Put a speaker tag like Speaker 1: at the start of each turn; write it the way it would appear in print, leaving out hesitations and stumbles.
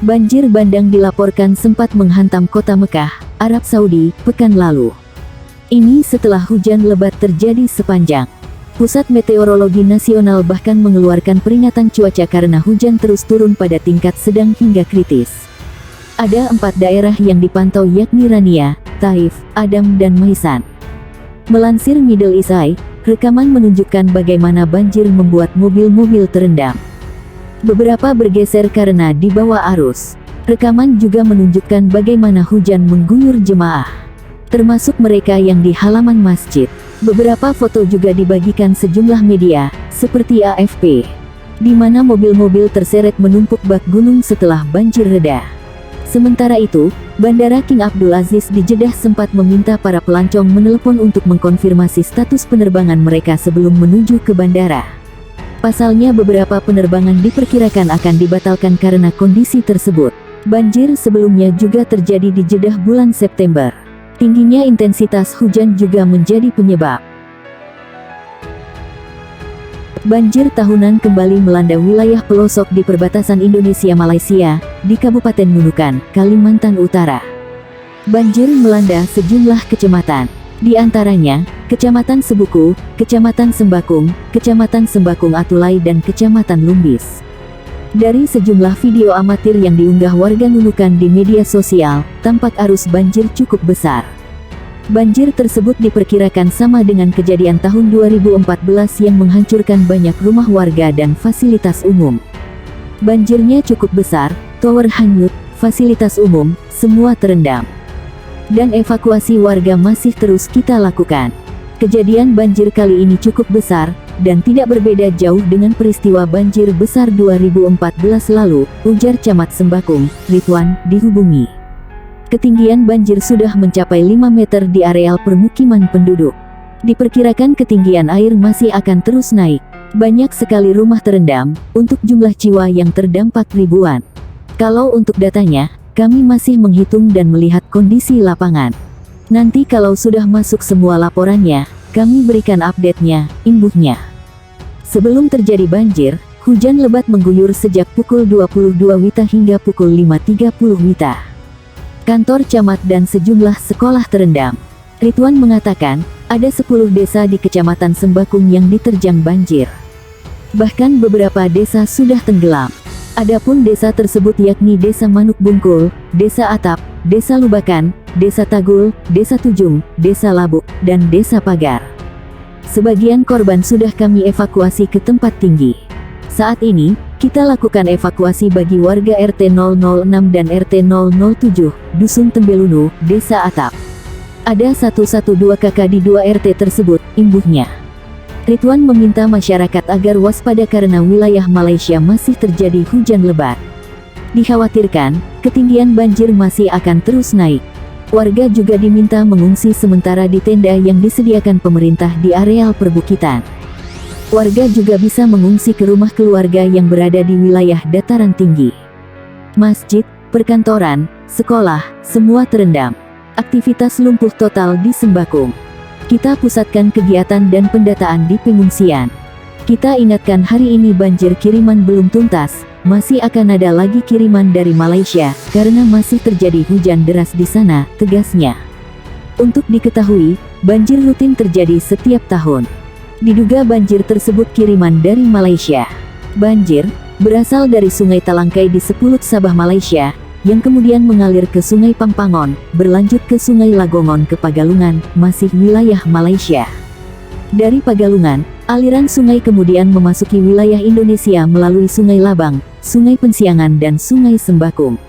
Speaker 1: Banjir bandang dilaporkan sempat menghantam kota Mekah, Arab Saudi, pekan lalu. Ini setelah hujan lebat terjadi sepanjang. Pusat Meteorologi Nasional bahkan mengeluarkan peringatan cuaca karena hujan terus turun pada tingkat sedang hingga kritis. Ada 4 daerah yang dipantau yakni Rania, Taif, Adam dan Maisan. Melansir Middle East Eye, rekaman menunjukkan bagaimana banjir membuat mobil-mobil terendam. Beberapa bergeser karena di bawah arus. Rekaman juga menunjukkan bagaimana hujan mengguyur jemaah, termasuk mereka yang di halaman masjid. Beberapa foto juga dibagikan sejumlah media, seperti AFP, di mana mobil-mobil terseret menumpuk bak gunung setelah banjir reda. Sementara itu, Bandara King Abdul Aziz di Jeddah sempat meminta para pelancong menelepon untuk mengkonfirmasi status penerbangan mereka sebelum menuju ke bandara. Pasalnya beberapa penerbangan diperkirakan akan dibatalkan karena kondisi tersebut. Banjir sebelumnya juga terjadi di Jeddah bulan September. Tingginya intensitas hujan juga menjadi penyebab. Banjir tahunan kembali melanda wilayah pelosok di perbatasan Indonesia-Malaysia, di Kabupaten Nunukan, Kalimantan Utara. Banjir melanda sejumlah kecamatan, di antaranya Kecamatan Sebuku, Kecamatan Sembakung, Kecamatan Sembakung Atulai dan Kecamatan Lumbis. Dari sejumlah video amatir yang diunggah warga Nunukan di media sosial, tampak arus banjir cukup besar. Banjir tersebut diperkirakan sama dengan kejadian tahun 2014 yang menghancurkan banyak rumah warga dan fasilitas umum. Banjirnya cukup besar, tower hanyut, fasilitas umum, semua terendam. Dan evakuasi warga masih terus kita lakukan. Kejadian banjir kali ini cukup besar, dan tidak berbeda jauh dengan peristiwa banjir besar 2014 lalu, ujar Camat Sembakung, Ridwan, dihubungi. Ketinggian banjir sudah mencapai 5 meter di areal permukiman penduduk. Diperkirakan ketinggian air masih akan terus naik. Banyak sekali rumah terendam, untuk jumlah jiwa yang terdampak ribuan. Kalau untuk datanya, kami masih menghitung dan melihat kondisi lapangan. Nanti kalau sudah masuk semua laporannya, kami berikan update-nya, imbuhnya. Sebelum terjadi banjir, hujan lebat mengguyur sejak pukul 22 WITA hingga pukul 5.30 WITA. Kantor camat dan sejumlah sekolah terendam. Ridwan mengatakan, ada 10 desa di Kecamatan Sembakung yang diterjang banjir. Bahkan beberapa desa sudah tenggelam. Adapun desa tersebut yakni Desa Manuk Bungkul, Desa Atap, Desa Lubakan, Desa Tagul, Desa Tujung, Desa Labuk, dan Desa Pagar. Sebagian korban sudah kami evakuasi ke tempat tinggi. Saat ini, kita lakukan evakuasi bagi warga RT 006 dan RT 007, Dusun Tembelunu, Desa Atap. Ada 112 kakak di 2 RT tersebut, imbuhnya. Ridwan meminta masyarakat agar waspada karena wilayah Malaysia masih terjadi hujan lebat. Dikhawatirkan, ketinggian banjir masih akan terus naik. Warga juga diminta mengungsi sementara di tenda yang disediakan pemerintah di areal perbukitan. Warga juga bisa mengungsi ke rumah keluarga yang berada di wilayah dataran tinggi. Masjid, perkantoran, sekolah, semua terendam. Aktivitas lumpuh total di Sembakung. Kita pusatkan kegiatan dan pendataan di pengungsian. Kita ingatkan hari ini banjir kiriman belum tuntas, masih akan ada lagi kiriman dari Malaysia, karena masih terjadi hujan deras di sana, tegasnya. Untuk diketahui, banjir rutin terjadi setiap tahun. Diduga banjir tersebut kiriman dari Malaysia. Banjir berasal dari Sungai Talangkai di Sepulut Sabah, Malaysia, yang kemudian mengalir ke Sungai Pampangon, berlanjut ke Sungai Lagongon ke Pagalungan, masih wilayah Malaysia. Dari Pagalungan, aliran sungai kemudian memasuki wilayah Indonesia melalui Sungai Labang, Sungai Pensiangan dan Sungai Sembakung.